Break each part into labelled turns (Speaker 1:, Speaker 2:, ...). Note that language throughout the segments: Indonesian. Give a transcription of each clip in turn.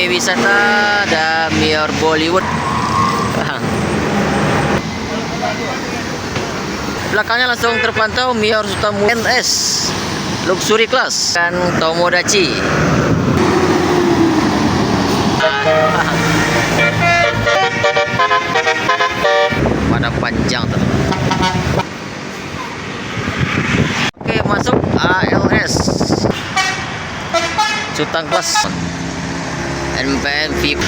Speaker 1: Wisata dan Mior Bollywood. Belakangnya langsung terpantau Mior Sutomo NS Luxury Class dan Tomodachi. Pada panjang teman-teman. Oke, masuk ALS Sutang Class NPM V.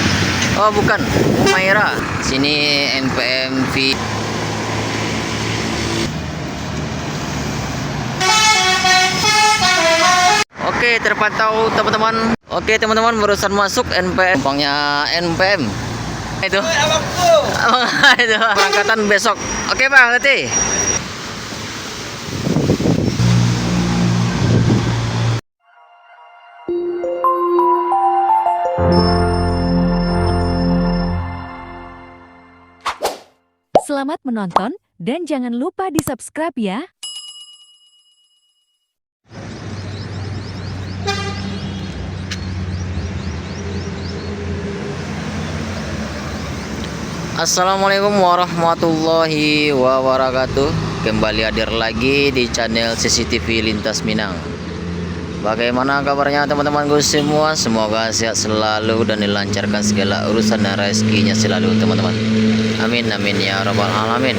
Speaker 1: Oh bukan, Umaira. Sini NPM V. Oke, terpantau teman-teman. Oke teman-teman, barusan masuk NPM. Bangnya NPM. Itu. Itu angkatan besok. Oke bang, nanti.
Speaker 2: Selamat menonton dan jangan lupa di-subscribe ya.
Speaker 1: Assalamualaikum warahmatullahi wabarakatuh. Kembali hadir lagi di channel CCTV Lintas Minang. Bagaimana kabarnya teman-temanku semua? Semoga sehat selalu dan dilancarkan segala urusan dan rezekinya selalu teman-teman. Amin amin ya rabbal alamin.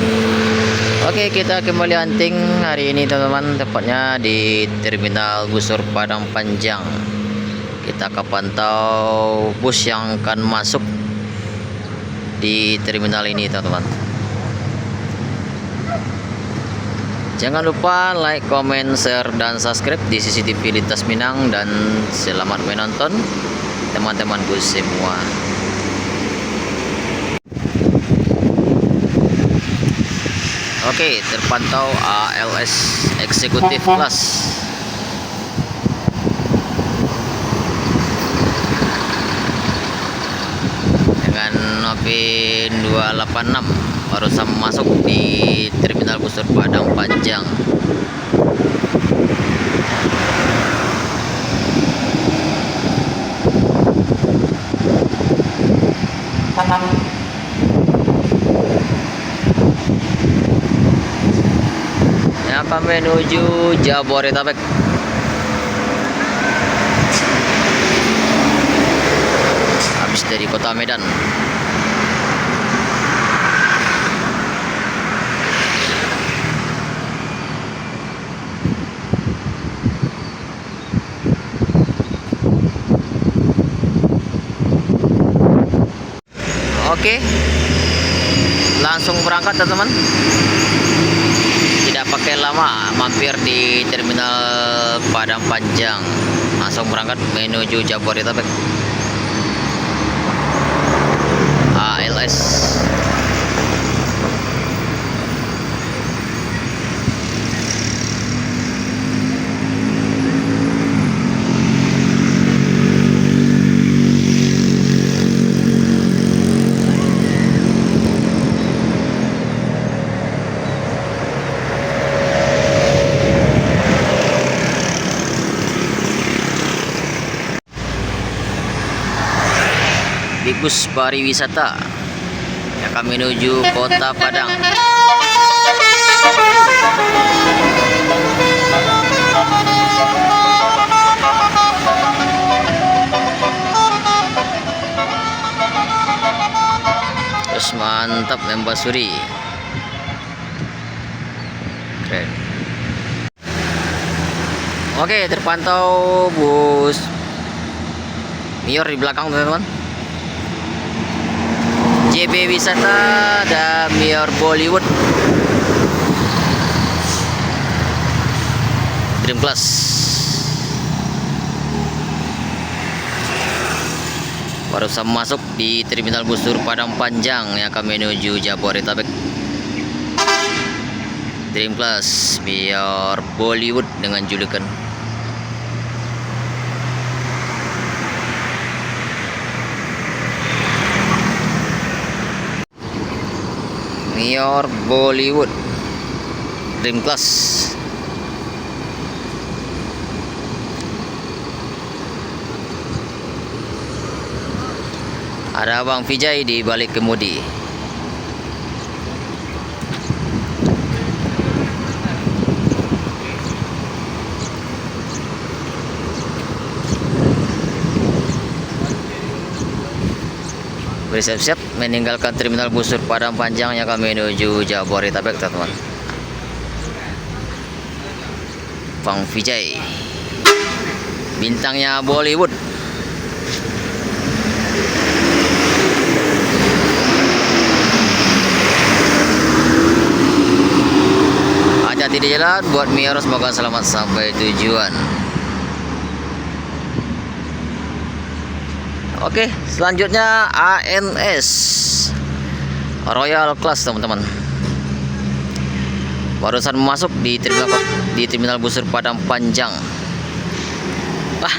Speaker 1: Oke, kita kembali hunting hari ini teman-teman, tepatnya di Terminal Busur Padang Panjang. Kita akan pantau bus yang akan masuk di terminal ini teman-teman. Jangan lupa like, comment, share, dan subscribe di CCTV Lintas Minang. Dan selamat menonton teman-temanku semua. Oke, terpantau ALS Executive Class dengan Novin 286 barusan masuk di Terminal Busur Padang Panjang. Ya, akan menuju Jabodetabek. Habis dari kota Medan. Oke, langsung berangkat teman-teman. Tidak pakai lama, mampir di Terminal Padang Panjang. Langsung berangkat menuju Jabodetabek. ALS. Di bus pariwisata yang akan menuju Kota Padang. Terus mantap membasuri. Keren. Oke, terpantau bus Mior di belakang teman-teman. JB Wisata dan Mior Bollywood Dream Class. Barusan masuk di Terminal Busur Padang Panjang yang akan menuju Jabodetabek. Dream Class Mior Bollywood dengan julukan Mior Bollywood Dream Class. Ada Bang Vijay di balik kemudi. Bersiap-siap meninggalkan terminal busur Padang Panjang yang akan menuju Jabodetabek, teman-teman. Bang Vijay, bintangnya Bollywood. Hati-hati di jalan, buat Mior semoga selamat sampai tujuan. Oke, selanjutnya ANS Royal Class, teman-teman. Barusan masuk di terminal busur Padang Panjang. Wah.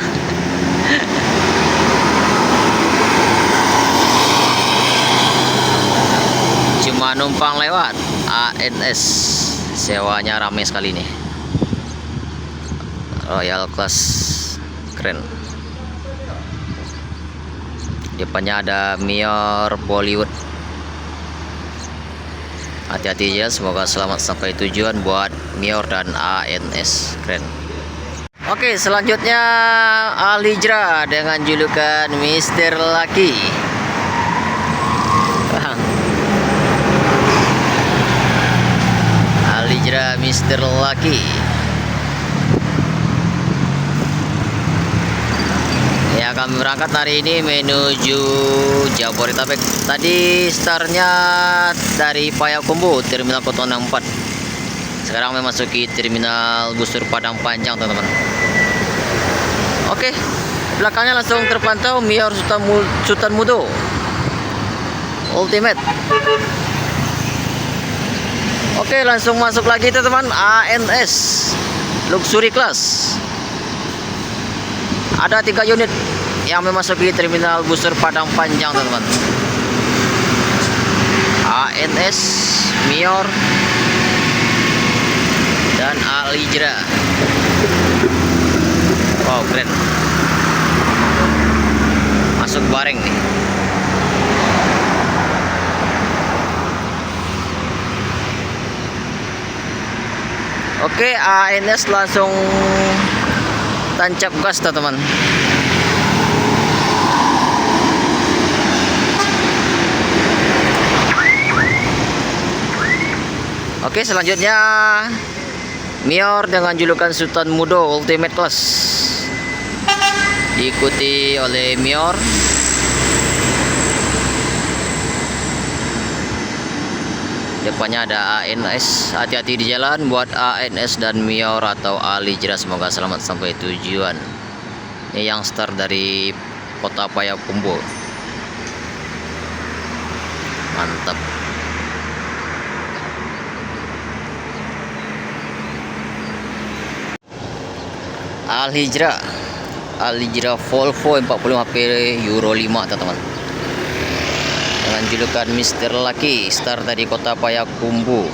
Speaker 1: Cuma numpang lewat. ANS sewanya ramai sekali nih. Royal Class keren. Depannya ada Mior Bollywood. Hati-hati ya, semoga selamat sampai tujuan buat Mior dan ANS, keren. Oke, selanjutnya Alijra dengan julukan Mr. Lucky. Alijra Mr. Lucky yang akan berangkat hari ini menuju Jabodetabek. Tadi startnya dari Payakumbuh, terminal Kota 64. Sekarang memasuki terminal busur Padang Panjang, teman-teman. Oke, belakangnya langsung terpantau Mior Sultan Mudo Ultimate. Oke, langsung masuk lagi, teman-teman. ANS Luxury Class. Ada 3 unit yang memasuki terminal busur Padang Panjang, teman-teman. ANS, Mior, dan Alijra. Wow, keren. Masuk bareng nih. Oke, ANS langsung tancap gas, teman-teman. Oke, selanjutnya Mior dengan julukan Sultan Mudo Ultimate Class, diikuti oleh Mior. Depannya ada ANS. Hati-hati di jalan buat ANS dan Mior atau Alijra, semoga selamat sampai tujuan. Ini yang start dari Kota Payakumbuh. Mantap. Alijra Volvo 40 HP Euro 5, teman-teman. Dengan julukan Mr. Lucky, start dari Kota Payakumbuh.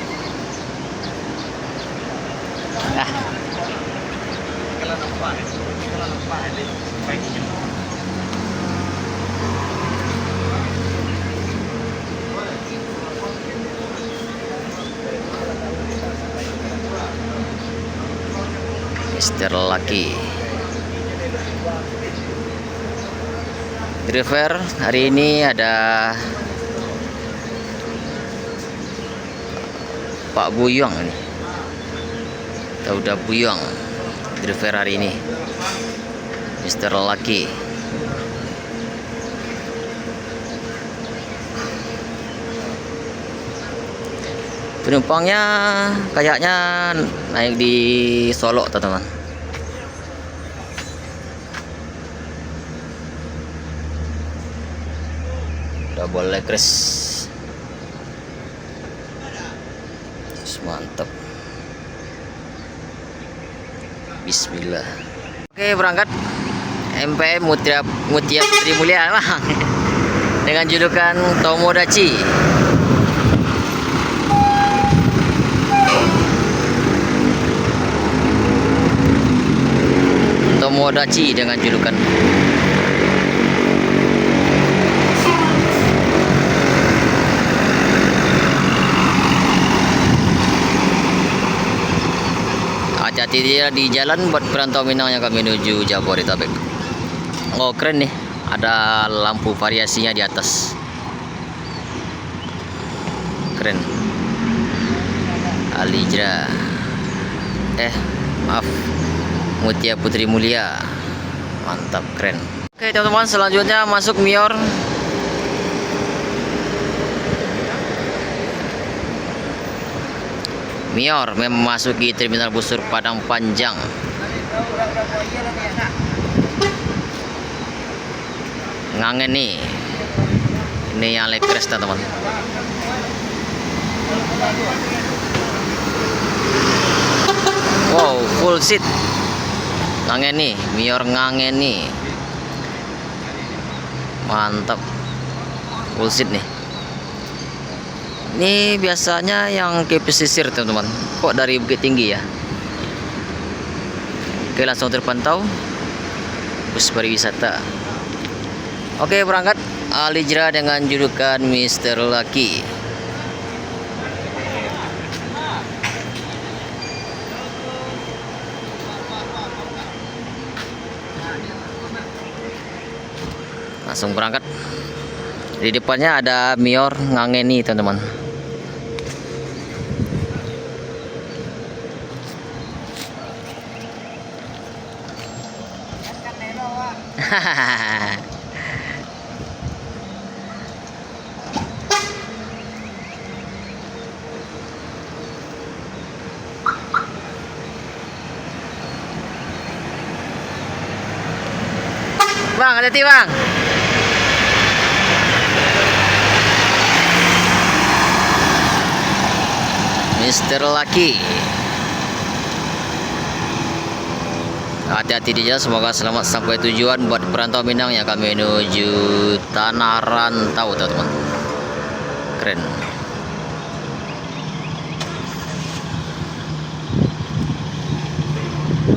Speaker 1: Mr. Lucky. Driver hari ini ada Pak Buyong nih. Udah Buyong driver hari ini. Mr. Lucky. Penumpangnya kayaknya naik di Solo, teman-teman. Double leg race. Mantap. Bismillah. Oke, berangkat MPM Mutia Putri Mulia dengan julukan Tomodachi. Tomodachi dengan julukan. hati-hati dia di jalan buat perantau Minang yang akan menuju Jabodetabek. Oh keren nih, ada lampu variasinya di atas. Keren. Alijra. Maaf. Mutia Putri Mulia. Mantap, keren. Oke teman-teman, selanjutnya masuk Mior. Mior memasuki terminal busur Padang Panjang. Ngangen nih. Ini yang lekres teman-teman. Wow, full seat. Ngangen nih, Mior ngangen nih. Mantap. Full seat nih. Ini biasanya yang ke pesisir teman-teman. Kok dari Bukit Tinggi ya? Oke, langsung terpantau bus pariwisata. Oke, berangkat Alijra dengan julukan Mr. Lucky. Langsung berangkat. Di depannya ada Mior ngangeni teman-teman. Bang, hati-hati bang. Mr. Lucky. Hati-hati di jalan, semoga selamat sampai tujuan buat perantau Minang yang akan menuju Tanah Rantau teman-teman. Keren.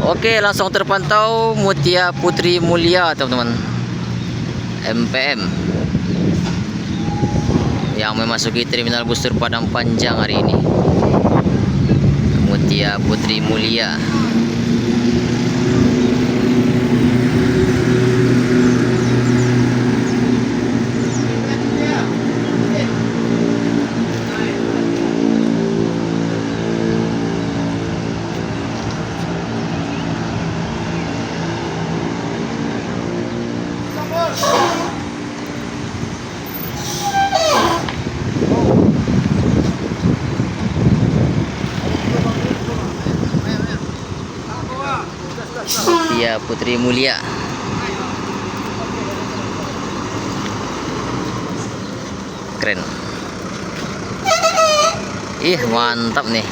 Speaker 1: Oke, langsung terpantau Mutia Putri Mulia teman-teman. MPM yang memasuki terminal busur Padang Panjang hari ini. Mutia Putri Mulia. Mutia Putri Mulia. Keren. Ih, mantap nih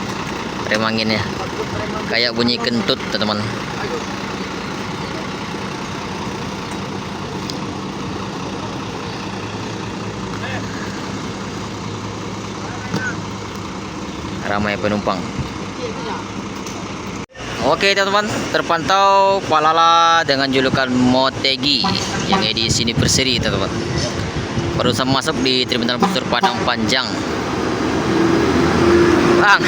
Speaker 1: rem anginnya. Kayak bunyi kentut teman-teman. Ramai penumpang. Oke teman-teman, terpantau Palala dengan julukan Motegi yang di sini berseri teman-teman. Baru sama masuk di terminal busur Padang Panjang. Bang.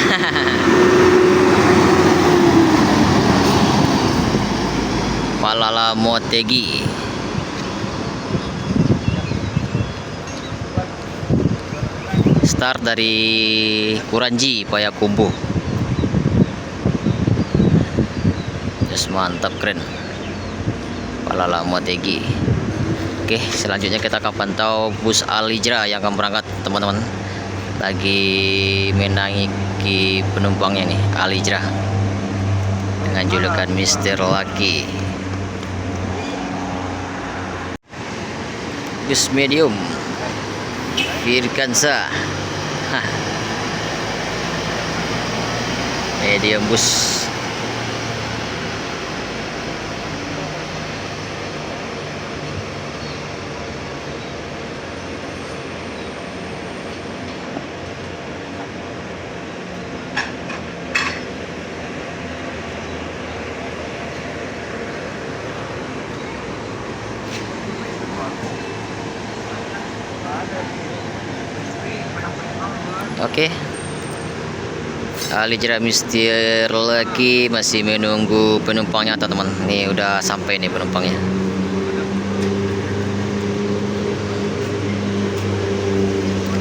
Speaker 1: Palala Motegi. Start dari Kuranji Payakumbuh. Mantap, keren. Palala Motegi. Oke, selanjutnya kita akan pantau bus Alijra yang akan berangkat teman-teman. Lagi menangiki penumpangnya nih, Alijra dengan julukan Mr. Lucky. Bus medium Virkansa. Medium bus. Oke. Alijera Mister lagi masih menunggu penumpangnya teman-teman. Nih udah sampai nih penumpangnya.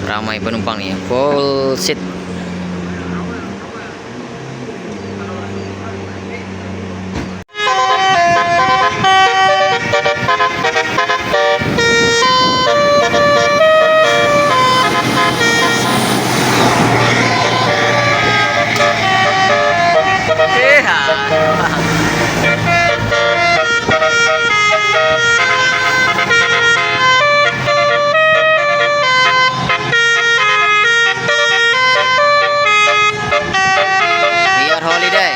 Speaker 1: Ramai penumpang nih, full seat. Biar holiday.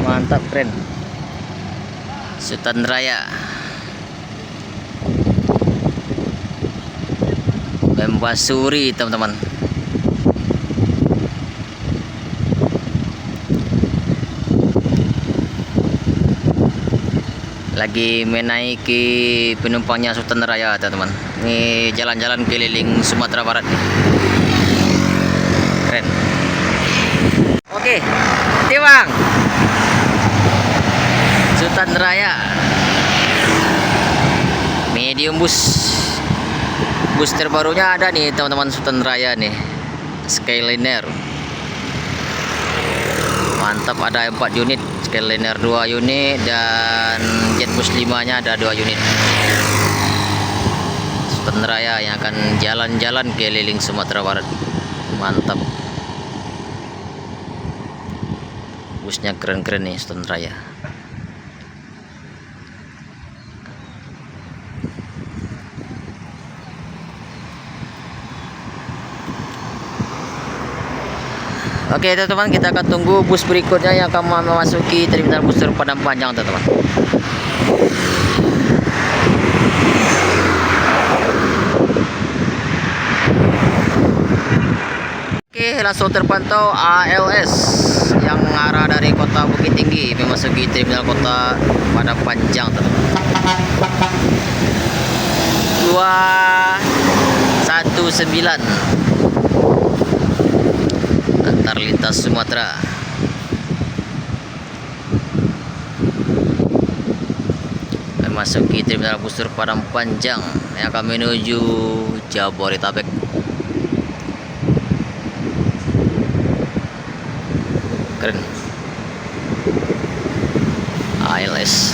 Speaker 1: Mantap, keren. Sultan Raya. Membasuri teman-teman. Lagi menaiki penumpangnya Sultan Raya teman-teman. Ini jalan-jalan keliling Sumatera Barat nih. Keren. Oke, Tiwang. Sultan Raya. Medium bus. Bus terbarunya ada nih teman-teman, Sultan Raya nih, Skyliner. Mantap, ada 4 unit, Skyliner 2 unit, dan Jetbus 5 nya ada 2 unit. Sultan Raya yang akan jalan-jalan keliling Sumatera Barat. Mantap. Busnya keren-keren nih Sultan Raya. Oke teman-teman, kita akan tunggu bus berikutnya yang akan memasuki terminal bus Padang Panjang teman-teman. Oke, langsung terpantau ALS yang arah dari kota Bukit Tinggi memasuki terminal kota Padang Panjang teman-teman. 219 antar lintas Sumatera. Memasuki terminal bus Padang Panjang yang akan menuju Jabodetabek. Keren. ALS.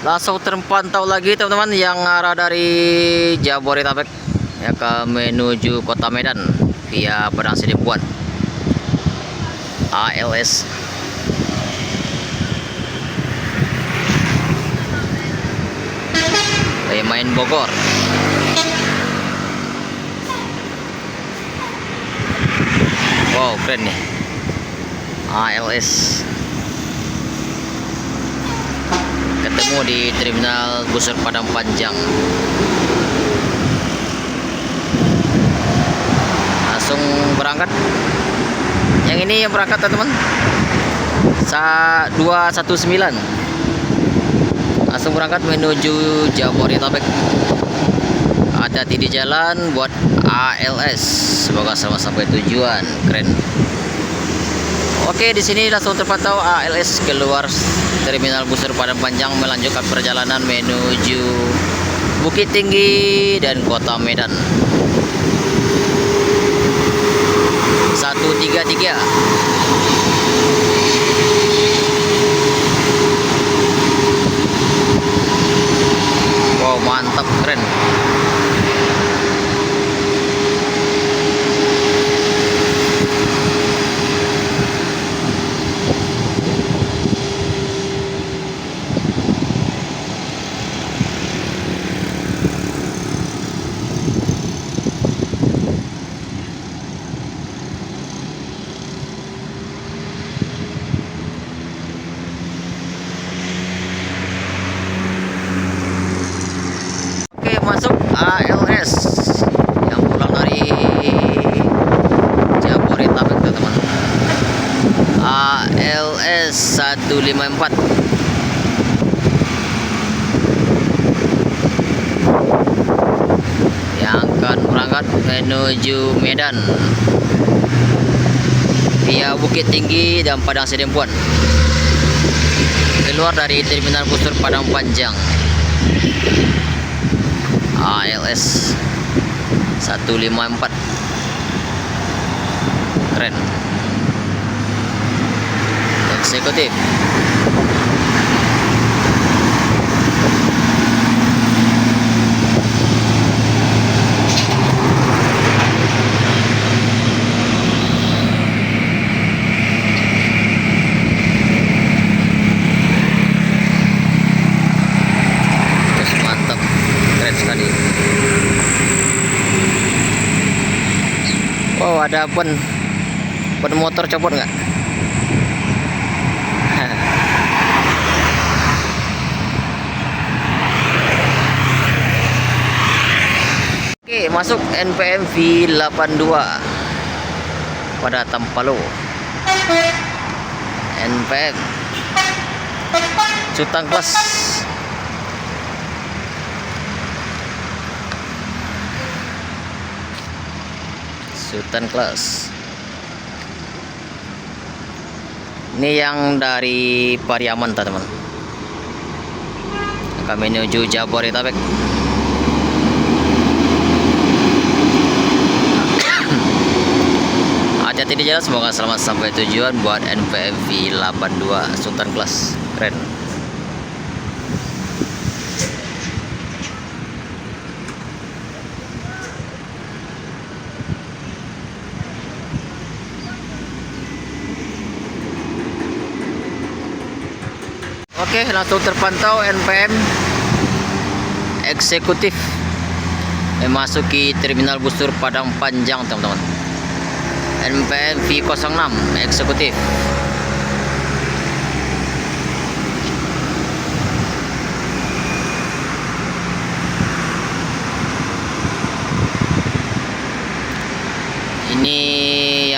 Speaker 1: Langsung terpantau lagi teman-teman yang arah dari Jabodetabek yang akan menuju kota Medan via Padang Sidempuan. ALS. Main Bogor. Wow, keren nih. ALS. Ketemu di terminal bus Padang Panjang. Langsung berangkat. Yang ini yang berangkat teman-teman. 219. Langsung berangkat menuju Jabodetabek. Hati-hati di jalan buat ALS. Semoga selamat sampai tujuan. Keren. Oke, di sini langsung terpantau ALS keluar terminal bus Padang Panjang melanjutkan perjalanan menuju Bukit Tinggi dan kota Medan. 133. Wow, mantap, keren. 154. Yang akan berangkat menuju Medan via Bukit Tinggi dan Padang Sidempuan, keluar dari Terminal Busur Padang Panjang. ALS 154. Keren. Eksekutif. Terus mantap, keren sekali. Wow, ada ban motor copot nggak? Oke, masuk NPM V82 pada Tampalo. NPM Sultan Class. Sultan Class. Ini yang dari Pariaman, teman-teman. Kami menuju Jabodetabek. Hati-hati di jalan, semoga selamat sampai tujuan buat NPM V82 Sultan Class. Keren. Oke, langsung terpantau NPM eksekutif memasuki Terminal Busur Padang Panjang, teman-teman. NPM V06 eksekutif. Ini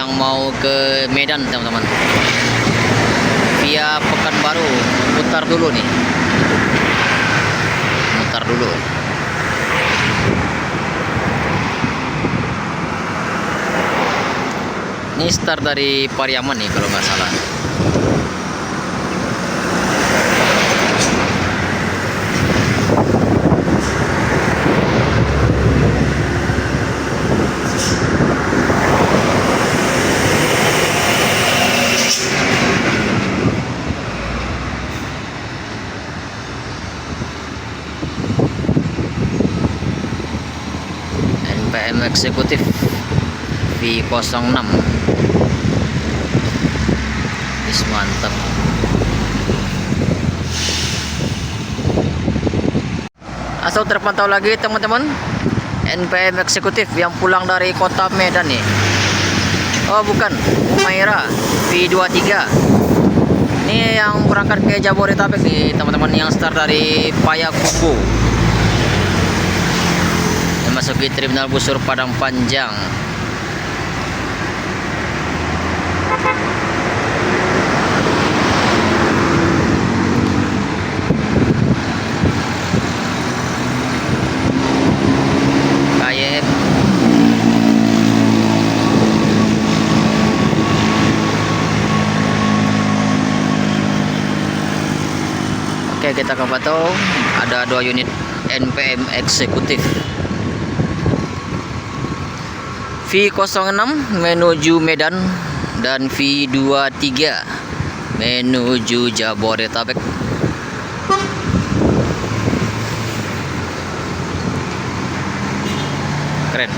Speaker 1: yang mau ke Medan, teman-teman, via Pekanbaru. Mutar dulu nih, mutar dulu. Ini start dari Pariaman nih kalau nggak salah. NPM eksekutif V06. Mantap. Asal terpantau lagi, teman-teman, NPM eksekutif yang pulang dari kota Medan nih. Oh bukan, Humaira V23. Ini yang berangkat ke Jabodetabek nih, teman-teman, yang start dari Payakumbuh memasuki Terminal Busur Padang Panjang. Oke, kita ke pantau ada 2 unit NPM eksekutif V06 menuju Medan dan V23 menuju Jabodetabek. Keren.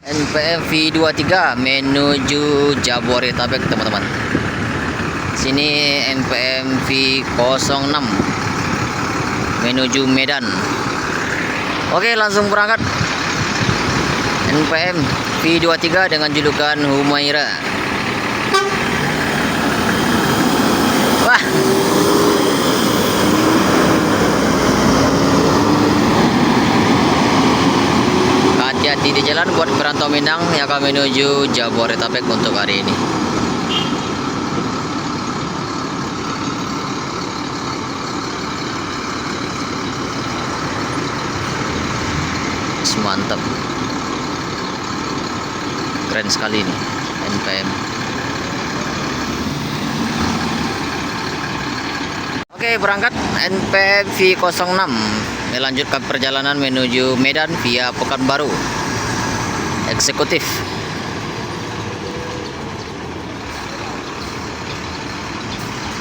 Speaker 1: NPM V23 menuju Jabodetabek, teman-teman. Sini NPM V06 menuju Medan. Oke, langsung berangkat. NPM V23 dengan julukan Humaira. Wah. Hati-hati di jalan buat Perantau Minang yang akan menuju Jabodetabek untuk hari ini. Mantap, keren sekali nih NPM. Oke, berangkat NPM V06 melanjutkan perjalanan menuju Medan via Pekanbaru eksekutif.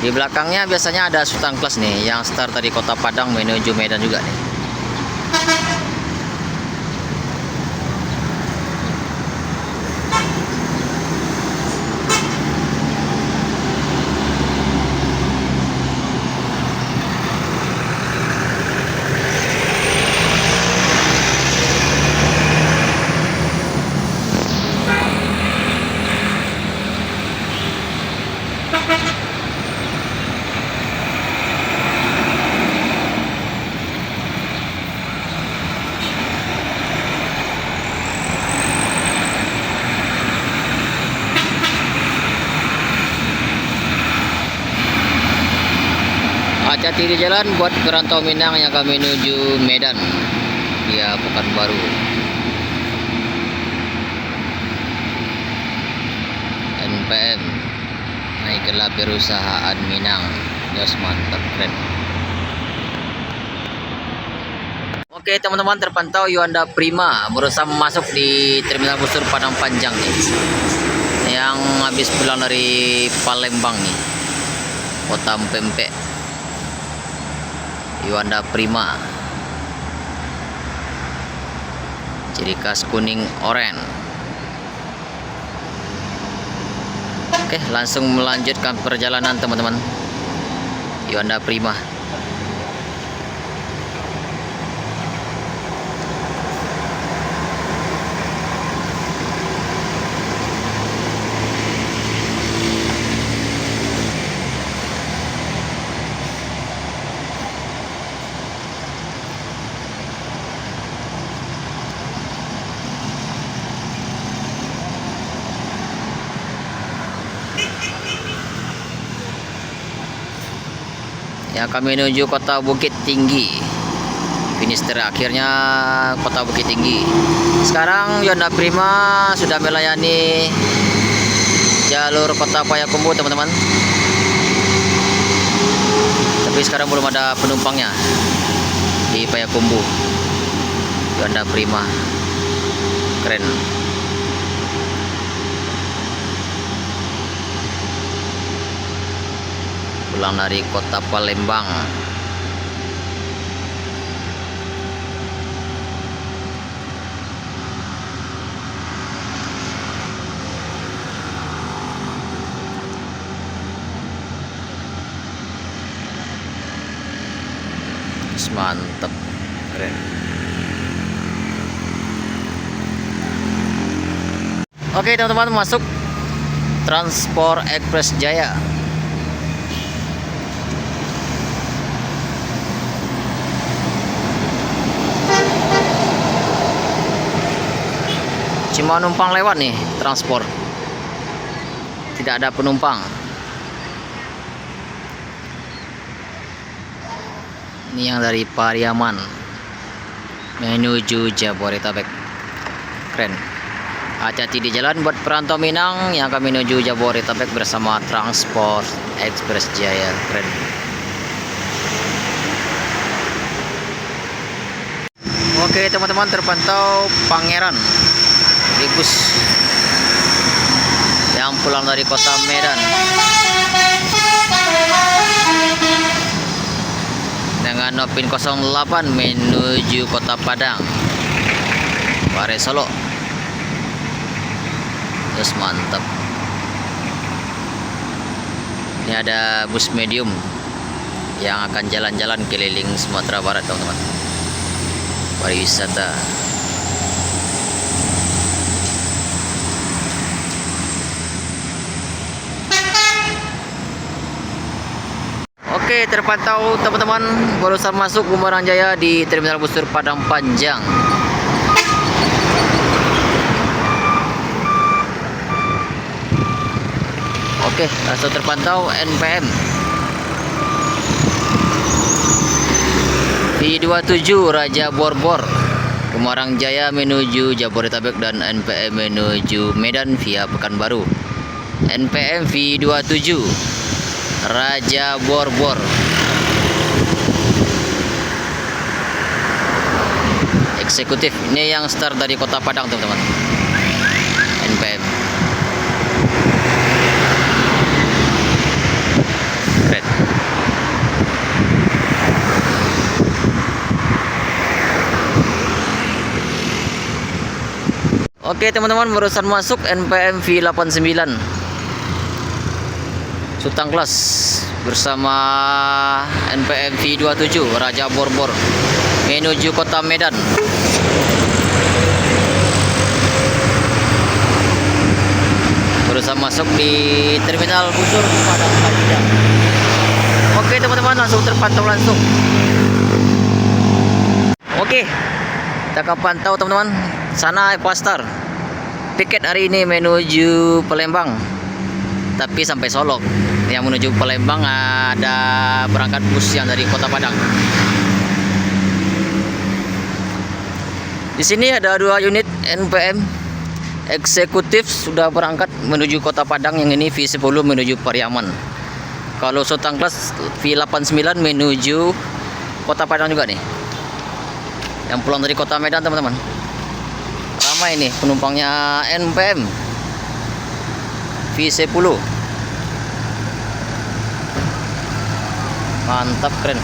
Speaker 1: Di belakangnya biasanya ada Sultan Class nih yang start dari Kota Padang menuju Medan juga nih. Hati-hati di jalan buat Perantau Minang yang akan menuju Medan via Pekanbaru. NPM naik gelar perusahaan Minang. Jos, mantap, keren. Oke teman-teman, terpantau Yuanda Prima berusaha masuk di Terminal Busur Padang Panjang nih, yang habis pulang dari Palembang nih, Kota Pempek. Yuanda Prima, ciri khas kuning oren. Oke, langsung melanjutkan perjalanan teman-teman. Yuanda Prima. Ya, kami menuju Kota Bukit Tinggi. Finish terakhirnya Kota Bukit Tinggi. Sekarang Yuanda Prima sudah melayani jalur Kota Payakumbuh teman-teman. Tapi sekarang belum ada penumpangnya di Payakumbuh. Yuanda Prima, keren. Pulang dari Kota Palembang. Mantap, keren. Oke teman-teman, masuk Transport Express Jaya. Cuma numpang lewat nih transport, tidak ada penumpang. Ini yang dari Pariaman menuju Jabodetabek, keren. Hati-hati di jalan buat Perantau Minang yang akan menuju Jabodetabek bersama Transport Express Jaya, keren. Oke teman-teman, terpantau Pangeran bus yang pulang dari Kota Medan dengan Nopin 08 menuju Kota Padang, Pare Solo. Terus mantap. Ini ada bus medium yang akan jalan-jalan keliling Sumatera Barat teman-teman, pariwisata. Oke, terpantau teman-teman, barusan masuk Bumerang Jaya di Terminal Busur Padang Panjang. Oke, langsung terpantau NPM V27 Raja Borbor Kemarang Jaya menuju Jabodetabek dan NPM menuju Medan via Pekanbaru. NPM V27 Raja Borbor. Eksekutif ini yang start dari Kota Padang, teman-teman. NPM. Keren. Oke teman-teman, barusan masuk NPM V89 Sutang Kelas bersama NPM V27 Raja Borbor menuju Kota Medan. Berusaha masuk di Terminal Busur Padang Pacitan. Oke teman-teman, langsung terpantau langsung. Oke, kita akan pantau teman-teman. Sana Epastar piket hari ini menuju Palembang, tapi sampai Solok. Yang menuju Palembang ada berangkat bus yang dari Kota Padang. Di sini ada 2 unit NPM eksekutif sudah berangkat menuju Kota Padang. Yang ini V10 menuju Pariaman. Kalau Sutang Kelas V89 menuju Kota Padang juga nih. Yang pulang dari Kota Medan teman-teman. Ramai nih penumpangnya NPM V10. Mantap, keren.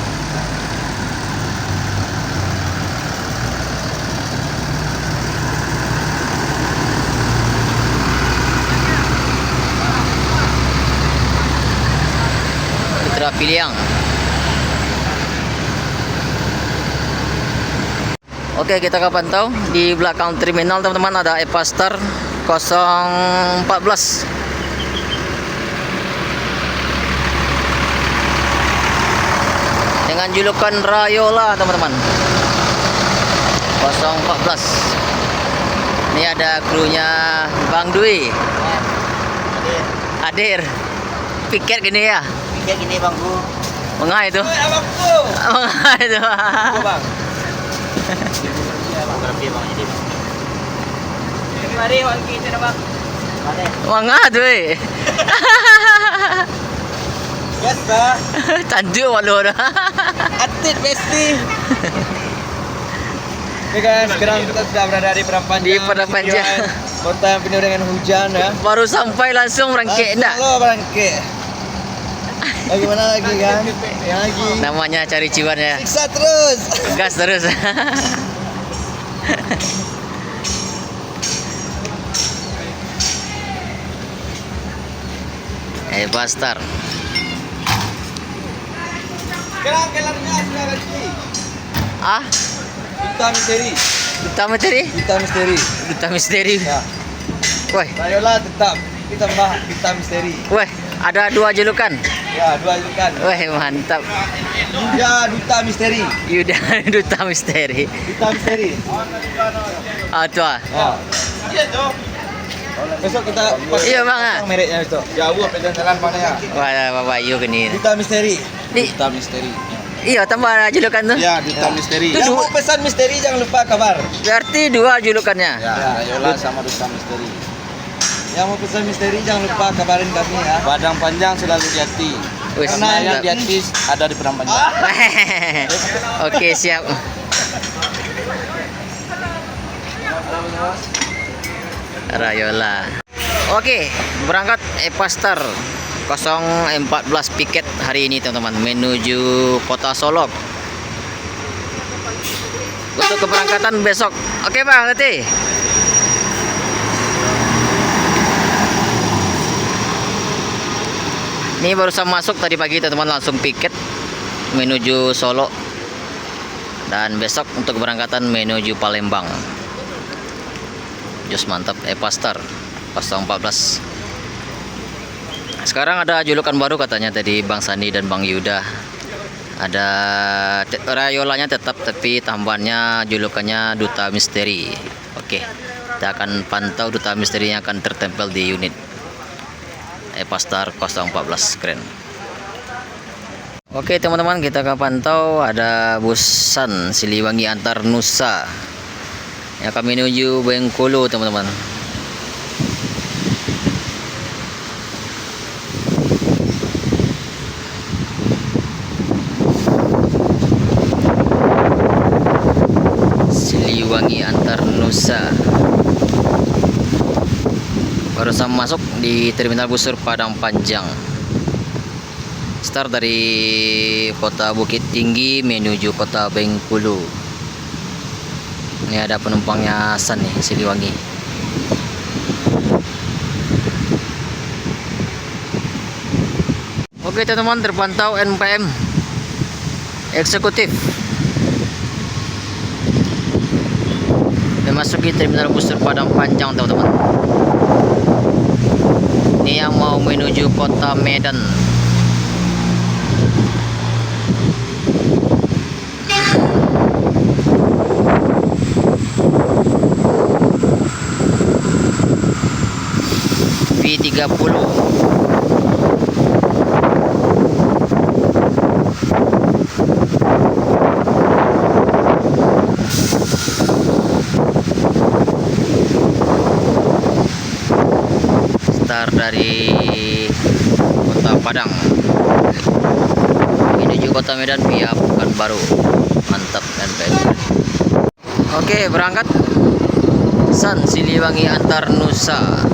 Speaker 1: Putra Piliang. Oke, kita akan pantau di belakang terminal teman-teman, ada Epastar 014 dengan julukan Rayola teman-teman. 014. Ini ada krunya Bang Dwi. Hadir. Piket gini ya.
Speaker 3: Piket gini bangku.
Speaker 1: Mengah itu.
Speaker 3: Abangku.
Speaker 1: Mengah itu.
Speaker 3: Bang. Berapa bang jadi bang? Ini mari wan kita bang. Mari.
Speaker 1: Mengah tuh.
Speaker 3: Biasa.
Speaker 1: Candu walau dah.
Speaker 3: Atit besti. Oke guys, sekarang kita sudah berada di Padang Panjang.
Speaker 1: Di Padang Panjang.
Speaker 3: Kota yang penuh dengan hujan ya.
Speaker 1: Baru sampai langsung rangkek enggak?
Speaker 3: Halo Rangke. Bagaimana lagi kan? Yang lagi.
Speaker 1: Namanya cari ciwan ya.
Speaker 3: Siksa terus.
Speaker 1: Gas terus. Epastar.
Speaker 3: Sekarang kelarnya sudah ganti.
Speaker 1: Ah,
Speaker 3: Duta misteri.
Speaker 1: duta misteri.
Speaker 3: Duta misteri.
Speaker 1: Duta misteri.
Speaker 3: Ya.
Speaker 1: Woi,
Speaker 3: Rayola tetap kita tambah duta misteri.
Speaker 1: woi, ada 2 julukan.
Speaker 3: Ya, 2 julukan.
Speaker 1: Woi, mantap.
Speaker 3: Yuda Duta Misteri.
Speaker 1: Yuda duta misteri.
Speaker 3: Duta Misteri.
Speaker 1: Ah, tuh. Ah.
Speaker 3: Ya. Iya, Dok. Besok kita
Speaker 1: Iya, Bang, ah.
Speaker 3: mereknya besok. Jauh pegang jalan mana ya?
Speaker 1: Wah, Bapak Yu gini.
Speaker 3: Duta Misteri.
Speaker 1: Di,
Speaker 3: Duta Misteri.
Speaker 1: iya, tambah julukan tuh.
Speaker 3: Ya, Duta Misteri.
Speaker 1: Itu
Speaker 3: Yang
Speaker 1: dua-
Speaker 3: mau pesan misteri jangan lupa kabar.
Speaker 1: Berarti 2 julukannya.
Speaker 3: Ya, Rayola sama Duta Misteri. Yang mau pesan misteri jangan lupa kabarin kami ya. Padang Panjang selalu di hati.
Speaker 1: Wis,
Speaker 3: Karena yang
Speaker 1: mantap.
Speaker 3: di hati ada di Padang Panjang.
Speaker 1: Oke, siap. Rayola. Oke, berangkat Epastar 014 piket hari ini teman-teman menuju Kota Solok. Untuk keberangkatan besok. Oke, Bang, nanti. Ini barusan masuk tadi pagi teman-teman, langsung piket menuju Solo. Dan besok untuk keberangkatan menuju Palembang. Jos mantap, Epastar 014. Sekarang ada julukan baru katanya tadi Bang Sandi dan Bang Yuda. Ada Rayolanya tetap, tapi tambahannya julukannya Duta Misteri. Oke, kita akan pantau Duta Misterinya akan tertempel di unit Alphastar 014, keren. Oke teman-teman, kita akan pantau ada bus Sun Siliwangi antar Nusa yang akan menuju Bengkulu teman-teman. Siliwangi antar Nusa barusan masuk di terminal busur Padang Panjang. Start dari kota Bukit Tinggi menuju kota Bengkulu. Ini ada penumpangnya Sun nih, Siliwangi. Oke teman-teman, terpantau NPM eksekutif memasuki terminal busur Padang Panjang teman-teman. Ini yang mau menuju kota Medan. V30 start dari kota Padang menuju kota Medan via Pekanbaru. Mantap NPM. Oke, berangkat Sun Siliwangi antar Nusa.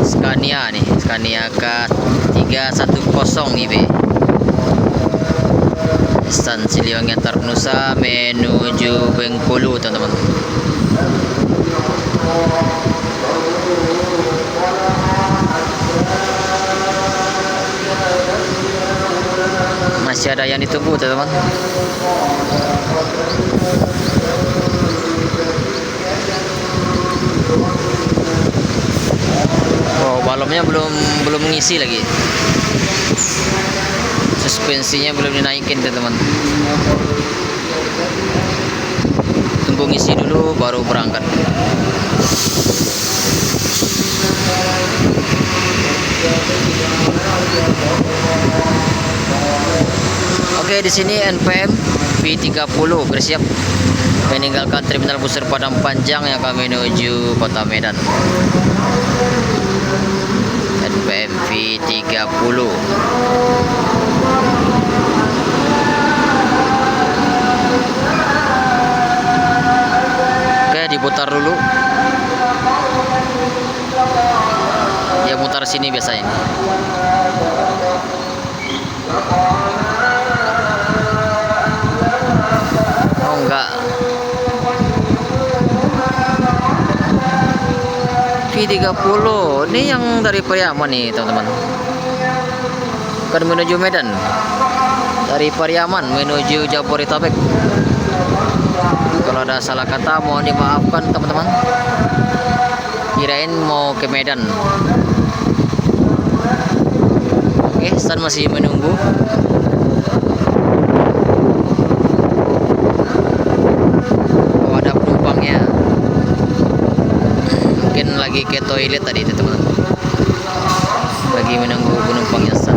Speaker 1: Scania nih, Scania K310 IB. Sun Siliwangi antar Nusa menuju Bengkulu teman-teman. Masih ada yang ditunggu teman-teman. Oh, balonnya belum mengisi lagi. Suspensinya belum dinaikin teman-teman. Tunggu ngisi dulu baru berangkat. Oke, di sini NPM V30 bersiap meninggalkan terminal busur Padang Panjang yang akan menuju kota Medan. NPM V30. Oke, diputar dulu. Dia mutar sini biasanya. Oh enggak, V30 ini yang dari Pariaman nih teman-teman, bukan menuju Medan. Dari Pariaman menuju Jabodetabek. Kalau ada salah kata mohon dimaafkan teman-teman, kirain mau ke Medan. Oke, Sun masih menunggu. Mungkin lagi ke toilet tadi itu teman-teman, lagi menunggu penumpangnya Sun.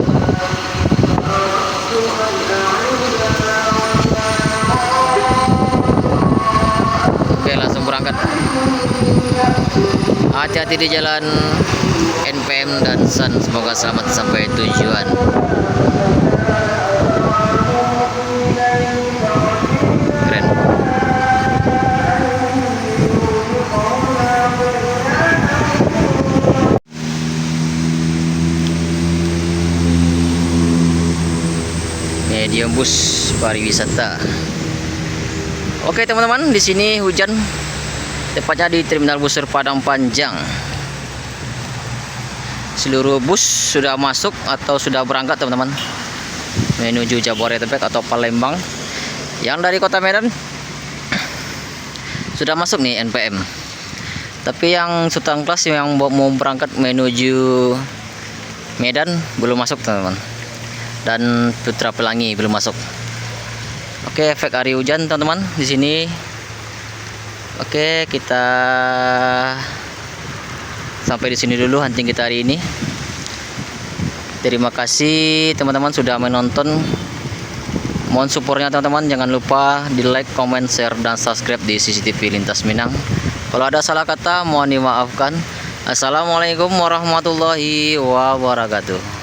Speaker 1: Oke, langsung berangkat. Hati-hati di jalan NPM dan Sun, semoga selamat sampai tujuan. Keren. Medium bus pariwisata. Oke teman-teman, di sini hujan, tepatnya di terminal busur Padang Panjang. Seluruh bus sudah masuk atau sudah berangkat teman-teman, menuju Jabodetabek atau Palembang. Yang dari kota Medan sudah masuk nih NPM. Tapi yang Sultan Kelas yang mau berangkat menuju Medan belum masuk teman-teman. Dan Putra Pelangi belum masuk. Oke, efek hari hujan teman-teman di sini. Oke, kita Sampai di sini dulu hunting kita hari ini. Terima kasih teman-teman sudah menonton. Mohon supportnya teman-teman, jangan lupa di like, comment, share, dan subscribe di CCTV Lintas Minang. Kalau ada salah kata mohon dimaafkan. Assalamualaikum warahmatullahi wabarakatuh.